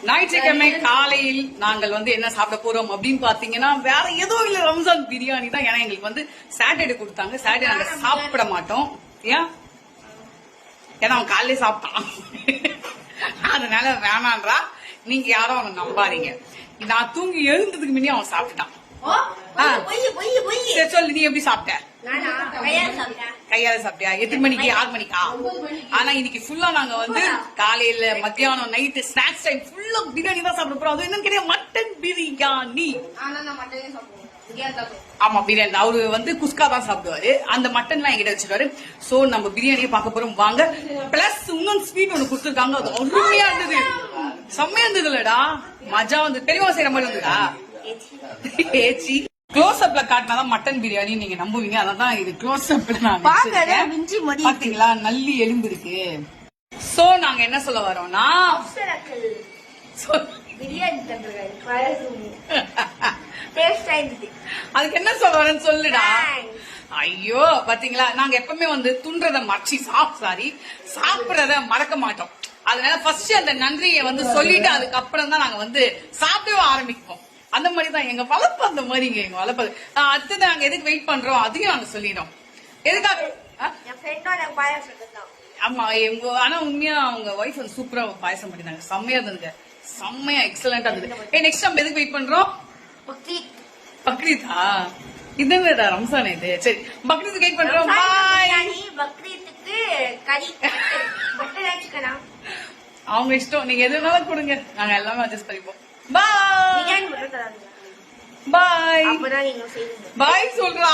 ஞாயிற்றுக்கிழமை காலையில் நாங்கள் வந்து என்ன சாப்பிட போறோம் அப்படின்னு பாத்தீங்கன்னா வேற எதுவும் இல்ல, ரம்ஜான் பிரியாணி தான். ஏன்னா எங்களுக்கு வந்து சாட்டர்டே கொடுத்தாங்க. சாட்டர்டே நாங்க சாப்பிட மாட்டோம். ஏன்? ஏன்னா அவன் காலையிலே சாப்பிட்டான், அதனால வேணான்றா. நீங்க யாரும் அவனை நம்பாதீங்க. நான் தூங்கி எழுந்ததுக்கு முன்னே அவன் சாப்பிட்டான். சொல்லு, நீ எப்படி சாப்பிட்ட? கையால சாப்பிட்டியா? எத்தனை மணிக்கு? 6 மணிக்கா? ஆனா இன்னைக்கு ஃபுல்லா நாங்க வந்து காலையில மத்தியானம் நைட்டு ஸ்நாக்ஸ் டைம் ஃபுல்லா பிரியாணி தான் சாப்பிட போறோம். அது என்னன்னு கேட்டா மட்டன் பிரியாணி. ஆமா, பிரியாணி. அவரு வந்து குஸ்கா தான் சாப்பிடுவாரு. அந்த மட்டன் எல்லாம் எங்கிட்ட வச்சிருவாரு. சோ நம்ம பிரியாணியை பார்க்க போறோம் வாங்க. பிளஸ் இன்னும் ஸ்வீட் ஒண்ணு கொடுத்துருக்காங்க. அது அருமையா இருந்தது, செம்மையா இருந்தது இல்லடா, மஜா வந்து. தெளிவா செய்யற மாதிரி இருந்ததா? ஏச்சி க்ளோஸ் அப்ல காட்டினாதான் மட்டன் பிரியாணி நீங்க நம்புவீங்க. அதான் இது க்ளோஸ் அப்ல நான் பாத்தீங்களா, நல்லி எலும்பு இருக்கு. சோ நாங்க என்ன சொல்ல வரோம்னா, அதுக்கு என்ன சொல்ல வரேன்னு சொல்லுடா. ஐயோ பாத்தீங்களா, நாங்க எப்பவுமே வந்து துன்றத மறைச்சி சாப்பிடுறத மறக்க மாட்டோம். அதனால ஃபர்ஸ்ட் அந்த நன்றியை வந்து சொல்லிட்டு அதுக்கப்புறம் தான் நாங்க வந்து சாப்பிடவே ஆரம்பிப்போம். அந்த மாதிரிதான் எங்க வளர்ப்பு, அந்த மாதிரிங்க எங்க வளர்ப்பு. அடுத்து நாங்க எதுக்கு வெயிட் பண்றோம் அதையும் நாங்க சொல்லிடும். எதுக்காக? ஆமா, ஆனா உண்மையா அவங்க வைஃப் வந்து சூப்பரா பாயசம் பண்ணிருந்தாங்க. செம்மையா இருந்ததுங்க, செம்மையா எக்ஸலண்டா இருந்தது. நெக்ஸ்ட் டைம் எதுக்கு வெயிட் பண்றோம்? பக்ரீதா? இதுடா ரம்சான் இது. சரி, பக்ரீத்துக்கு வெயிட் பண்றோம். அவங்க இஷ்டம், நீங்க எது வேணாலும் கொடுங்க, நாங்க எல்லாமே அட்ஜஸ்ட் பண்ணிப்போம். பாய் பாய் பாய் சொல்றா.